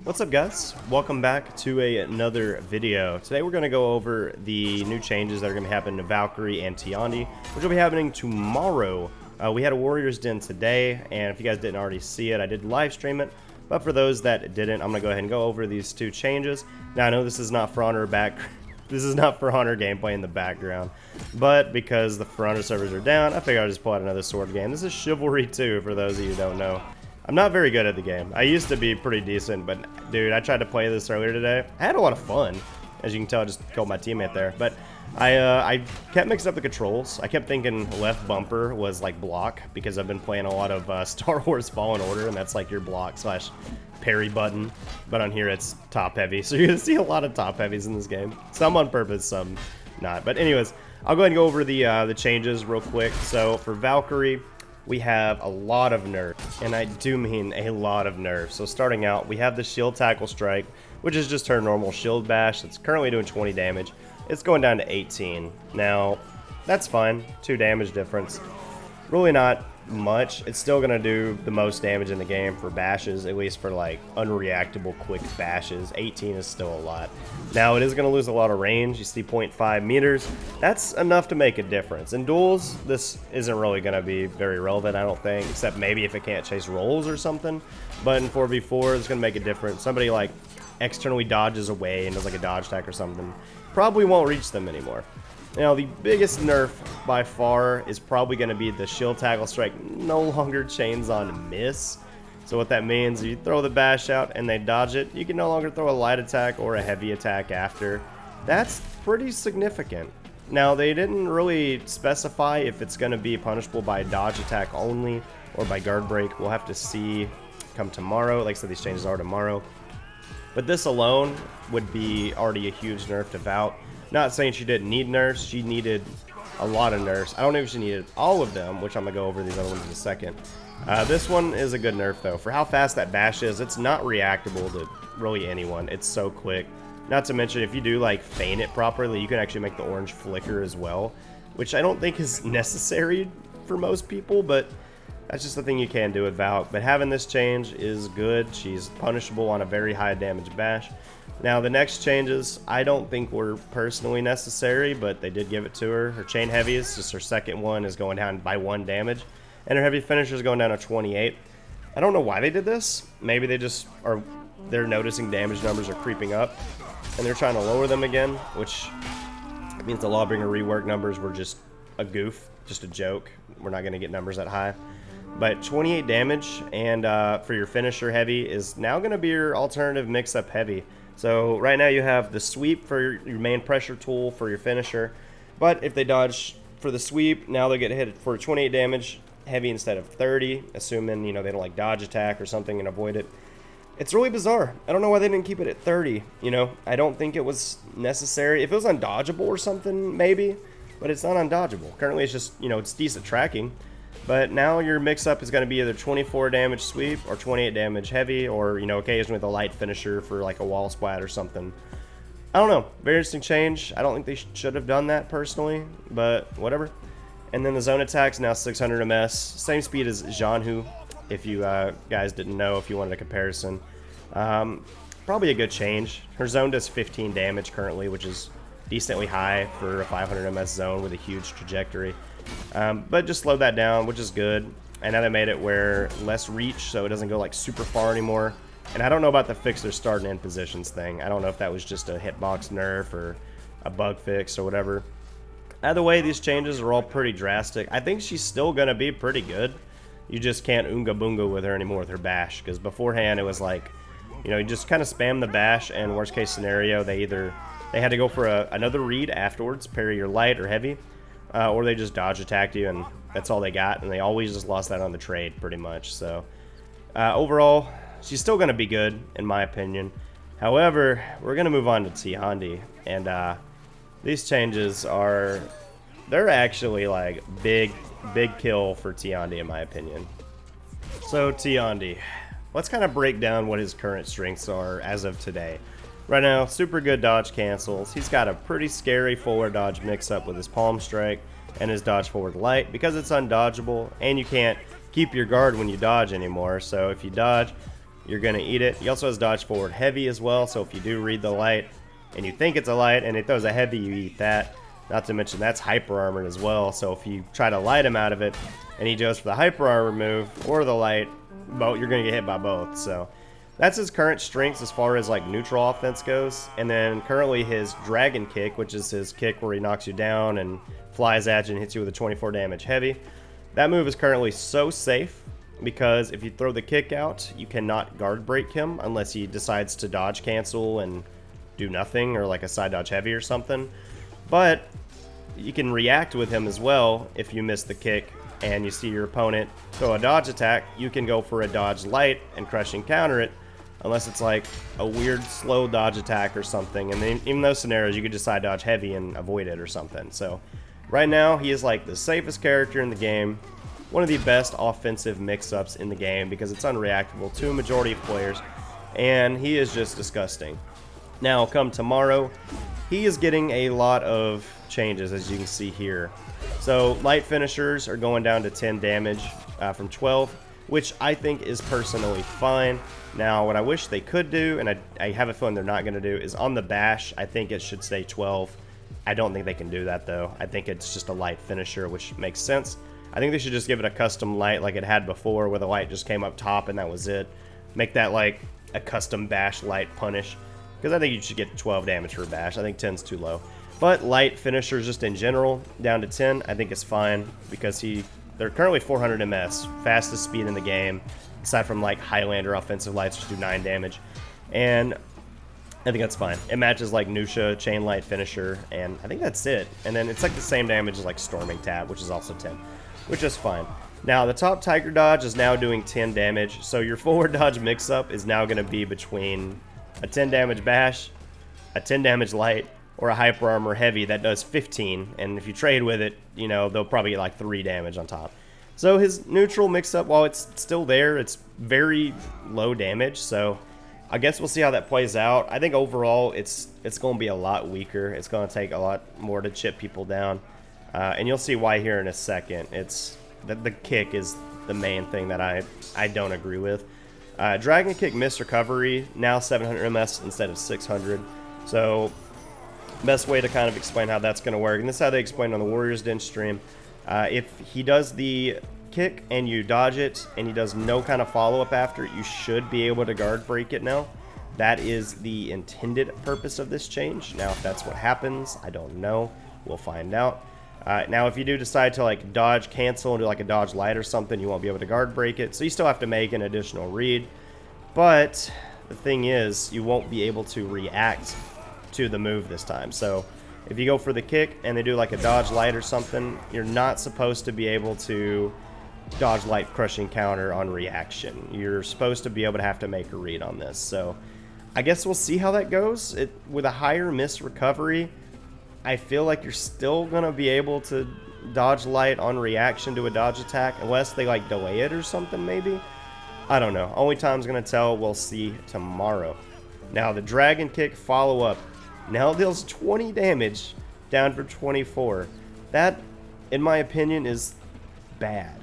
What's up, guys? Welcome back to another video. Today we're going to go over the new changes that are going to happen to Valkyrie and Tiandi, which will be happening tomorrow. We had a Warriors Den today, and if you guys didn't already see it, I did live stream it. But for those that didn't, I'm going to go ahead and go over these two changes. Now, I know this is not for Honor this is not for Honor gameplay in the background, but because the For Honor servers are down, I figured I'd just pull out another sword game. This is Chivalry 2, for those of you who don't know. I'm not very good at the game. I used to be pretty decent, but dude, I tried to play this earlier today. I had a lot of fun. As you can tell, I just killed my teammate there. But I kept mixing up the controls. I kept thinking left bumper was like block, because I've been playing a lot of Star Wars Fallen Order, and that's like your block slash parry button. But on here, it's top heavy. So you're going to see a lot of top heavies in this game. Some on purpose, some not. But anyways, I'll go ahead and go over the changes real quick. So for Valkyrie, we have a lot of nerfs, and I do mean a lot of nerfs. So starting out, we have the shield tackle strike, which is just her normal shield bash. It's currently doing 20 damage. It's going down to 18. Now, that's fine. 2 damage difference. Really not much. It's still going to do the most damage in the game for bashes, at least for like unreactable quick bashes. 18 is still a lot. Now, it is going to lose a lot of range. You see 0.5 meters. That's enough to make a difference. In duels, this isn't really going to be very relevant, I don't think, except maybe if it can't chase rolls or something. But in 4v4, it's going to make a difference. Somebody like externally dodges away and does like a dodge attack or something, probably won't reach them anymore. Now, the biggest nerf by far is probably going to be the shield tackle strike no longer chains on miss. So what that means, you throw the bash out and they dodge it, you can no longer throw a light attack or a heavy attack after. That's pretty significant. Now, they didn't really specify if it's going to be punishable by dodge attack only or by guard break. We'll have to see come tomorrow. Like I said, these changes are tomorrow. But this alone would be already a huge nerf to Val. Not saying she didn't need nerfs, she needed a lot of nerfs. I don't know if she needed all of them, which I'm going to go over these other ones in a second. This one is a good nerf, though. For how fast that bash is, it's not reactable to really anyone. It's so quick. Not to mention, if you do, like, feign it properly, you can actually make the orange flicker as well, which I don't think is necessary for most people, but that's just the thing you can do with Val. But having this change is good. She's punishable on a very high damage bash. Now, the next changes, I don't think were personally necessary, but they did give it to her. Her chain heavy is just her second one is going down by 1 damage, and her heavy finisher is going down to 28. I don't know why they did this. Maybe they just are, they're noticing damage numbers are creeping up, and they're trying to lower them again, which means the Lawbringer rework numbers were just a goof, just a joke. We're not going to get numbers that high. But 28 damage, and for your finisher heavy is now going to be your alternative mix-up heavy. So right now you have the sweep for your main pressure tool for your finisher, but if they dodge for the sweep, now they get hit for 28 damage heavy instead of 30, assuming, you know, they don't like dodge attack or something and avoid it. It's really bizarre. I don't know why they didn't keep it at 30, you know. I don't think it was necessary. If it was undodgeable or something, maybe, but it's not undodgeable. Currently it's just, you know, it's decent tracking. But now your mix-up is going to be either 24 damage sweep or 28 damage heavy, or, you know, occasionally with a light finisher for like a wall splat or something. I don't know. Very interesting change. I don't think they should have done that personally, but whatever. And then the zone attack's now 600 ms. Same speed as Janhu, if you guys didn't know, if you wanted a comparison. Probably a good change. Her zone does 15 damage currently, which is decently high for a 500 ms zone with a huge trajectory. But just slowed that down, which is good. And now they made it where less reach, so it doesn't go like super far anymore. And I don't know about the fix their start and end positions thing. I don't know if that was just a hitbox nerf or a bug fix or whatever. Either way, these changes are all pretty drastic. I think she's still going to be pretty good. You just can't Oonga Boonga with her anymore with her bash, because beforehand it was like, you know, you just kind of spam the bash, and worst case scenario, they had to go for another read afterwards, parry your light or heavy. Or they just dodge attacked you, and that's all they got, and they always just lost that on the trade, pretty much. So, overall, she's still going to be good, in my opinion. However, we're going to move on to Tiandi, and these changes are, they're actually like big kill for Tiandi, in my opinion. So, Tiandi, let's kind of break down what his current strengths are as of today. Right now, super good dodge cancels. He's got a pretty scary forward dodge mix-up with his palm strike and his dodge forward light, because it's undodgeable, and you can't keep your guard when you dodge anymore. So if you dodge, you're going to eat it. He also has dodge forward heavy as well, so if you do read the light and you think it's a light and it throws a heavy, you eat that. Not to mention that's hyper armored as well, so if you try to light him out of it and he goes for the hyper armor move or the light, you're going to get hit by both. So that's his current strengths as far as like neutral offense goes. And then currently his dragon kick, which is his kick where he knocks you down and flies at you and hits you with a 24 damage heavy. That move is currently so safe because if you throw the kick out, you cannot guard break him unless he decides to dodge cancel and do nothing, or like a side dodge heavy or something. But you can react with him as well. If you miss the kick and you see your opponent throw a dodge attack, you can go for a dodge light and crushing counter it, unless it's like a weird slow dodge attack or something. And then in those scenarios, you could just side dodge heavy and avoid it or something. So right now, he is like the safest character in the game. One of the best offensive mix-ups in the game because it's unreactable to a majority of players. And he is just disgusting. Now, come tomorrow, he is getting a lot of changes, as you can see here. So light finishers are going down to 10 damage from 12, which I think is personally fine. Now, what I wish they could do, and I have a feeling they're not going to do, is on the bash, I think it should stay 12. I don't think they can do that, though. I think it's just a light finisher, which makes sense. I think they should just give it a custom light like it had before, where the light just came up top and that was it. Make that like a custom bash light punish, because I think you should get 12 damage for a bash. I think 10's too low. But light finishers just in general, down to 10, I think is fine, because they're currently 400 MS, fastest speed in the game, aside from like Highlander offensive lights, which do 9 damage. And I think that's fine. It matches like Nusha, Chain Light Finisher, and I think that's it. And then it's like the same damage as like Storming Tab, which is also 10, which is fine. Now, the top Tiger Dodge is now doing 10 damage, so your forward dodge mix-up is now going to be between a 10 damage bash, a 10 damage light, or a hyper armor heavy that does 15, and if you trade with it, you know, they'll probably get like 3 damage on top. So his neutral mix-up, while it's still there, it's very low damage, so I guess we'll see how that plays out. I think overall it's going to be a lot weaker. It's going to take a lot more to chip people down, and you'll see why here in a second. It's the kick is the main thing that I don't agree with. Dragon kick missed recovery, now 700 MS instead of 600. So best way to kind of explain how that's going to work, and this is how they explained on the Warriors Den stream. If he does the kick and you dodge it and he does no kind of follow-up after it, you should be able to guard break it now. That is the intended purpose of this change. Now, if that's what happens, I don't know. We'll find out. Now, if you do decide to like dodge cancel and do like a dodge light or something, you won't be able to guard break it. So you still have to make an additional read. But the thing is, you won't be able to react to the move this time. So if you go for the kick and they do like a dodge light or something, you're not supposed to be able to dodge light crushing counter on reaction. You're supposed to be able to have to make a read on this. So I guess we'll see how that goes. With a higher miss recovery, I feel like you're still going to be able to dodge light on reaction to a dodge attack, unless they like delay it or something maybe. I don't know. Only time's going to tell. We'll see tomorrow. Now the dragon kick follow-up now deals 20 damage down for 24. That, in my opinion, is bad.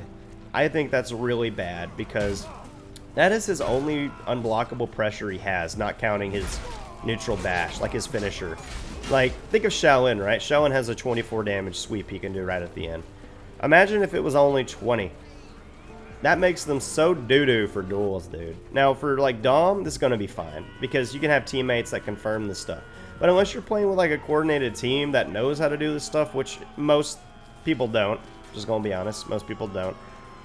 I think that's really bad, because that is his only unblockable pressure he has, not counting his neutral bash, like his finisher. Like, think of Shaolin, right? Shaolin has a 24 damage sweep he can do right at the end. Imagine if it was only 20. That makes them so doo-doo for duels, dude. Now, for, like, Dom, this is going to be fine, because you can have teammates that confirm this stuff. But unless you're playing with, like, a coordinated team that knows how to do this stuff, which most people don't, just going to be honest, most people don't,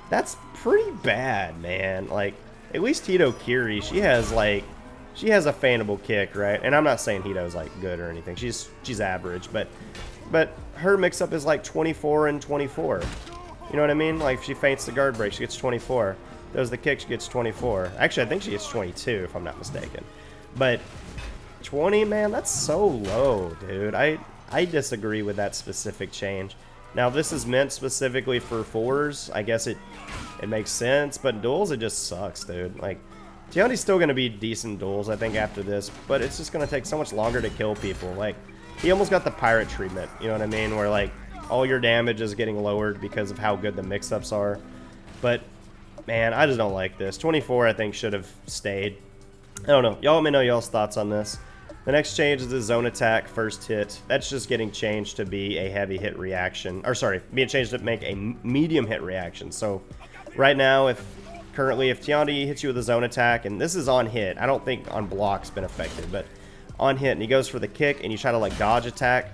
that's pretty bad, man. Like, at least Hito Kiri, she has a fanable kick, right? And I'm not saying Hito's like good or anything. She's average, but her mix-up is like 24 and 24. You know what I mean? Like, if she feints the guard break, she gets 24. Does the kick, she gets 24. Actually, I think she gets 22, if I'm not mistaken. But 20, man, that's so low, dude. I disagree with that specific change. Now, this is meant specifically for fours. I guess it makes sense, but duels, it just sucks, dude. Like, Tiandi's still going to be decent duels, I think, after this, but it's just going to take so much longer to kill people. Like, he almost got the pirate treatment, you know what I mean? Where, like, all your damage is getting lowered because of how good the mix-ups are. But man, I just don't like this. 24, I think, should have stayed. I don't know. Y'all let me know y'all's thoughts on this. The next change is the zone attack first hit. That's just getting changed to be a heavy hit reaction. Or sorry, being changed to make a medium hit reaction. So right now, currently if Tiandi hits you with a zone attack, and this is on hit, I don't think on block's been affected, but on hit, and he goes for the kick, and you try to like dodge attack,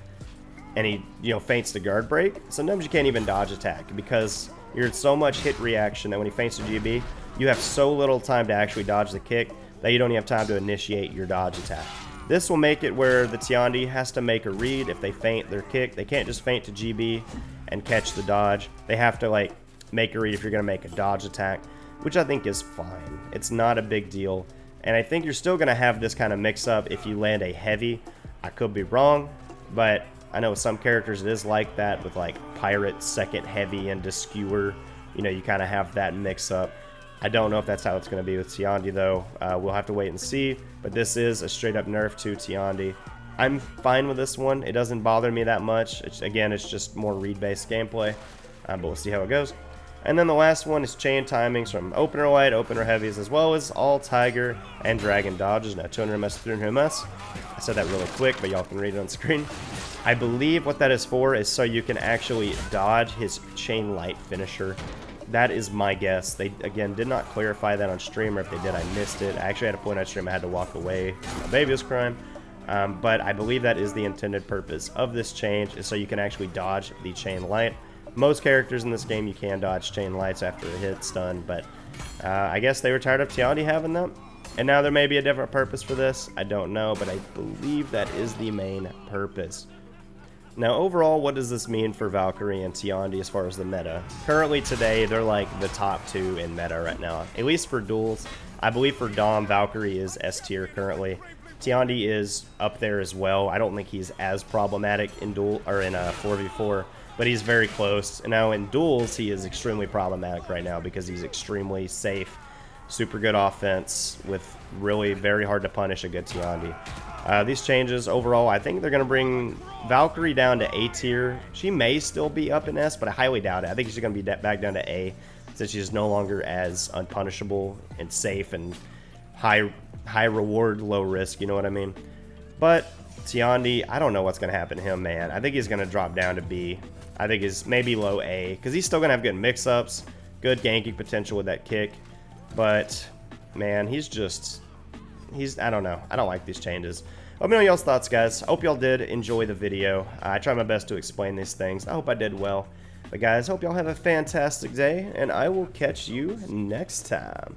and he, you know, feints the guard break. Sometimes you can't even dodge attack because you're in so much hit reaction that when he feints the GB, you have so little time to actually dodge the kick that you don't even have time to initiate your dodge attack. This will make it where the Tiandi has to make a read if they feint their kick. They can't just feint to GB and catch the dodge. They have to like make a read if you're going to make a dodge attack, which I think is fine. It's not a big deal. And I think you're still going to have this kind of mix-up if you land a heavy. I could be wrong, but I know with some characters it is like that with like Pirate second heavy and Skewer. You know, you kind of have that mix-up. I don't know if that's how it's going to be with Tiandi, though. We'll have to wait and see. But this is a straight-up nerf to Tiandi. I'm fine with this one. It doesn't bother me that much. Again, it's just more read-based gameplay. But we'll see how it goes. And then the last one is chain timings from opener light, opener heavies, as well as all tiger and dragon dodges. Now 200 ms, 300 ms. I said that really quick, but y'all can read it on screen. I believe what that is for is so you can actually dodge his chain light finisher. That is my guess. They, again, did not clarify that on stream, or if they did, I missed it. I actually had a point on stream I had to walk away. My baby's crime. But I believe that is the intended purpose of this change, is so you can actually dodge the chain light. Most characters in this game, you can dodge chain lights after a hit stun, but I guess they were tired of Tiandi having them. And now there may be a different purpose for this. I don't know, but I believe that is the main purpose. Now, overall, what does this mean for Valkyrie and Tiandi as far as the meta? Currently today, they're like the top two in meta right now, at least for duels. I believe for Dom, Valkyrie is S tier currently. Tiandi is up there as well. I don't think he's as problematic in duel or in 4v4, but he's very close. And now in duels, he is extremely problematic right now because he's extremely safe, super good offense with really very hard to punish a good Tiandi. These changes overall, I think they're going to bring Valkyrie down to A tier. She may still be up in S, but I highly doubt it. I think she's going to be back down to A since she's no longer as unpunishable and safe and high reward, low risk, you know what I mean? But Tiandi, I don't know what's going to happen to him, man. I think he's going to drop down to B. I think he's maybe low A because he's still going to have good mix-ups, good ganking potential with that kick. But, man, I don't know. I don't like these changes. Let me know y'all's thoughts, guys. I hope y'all did enjoy the video. I tried my best to explain these things. I hope I did well. But, guys, hope y'all have a fantastic day, and I will catch you next time.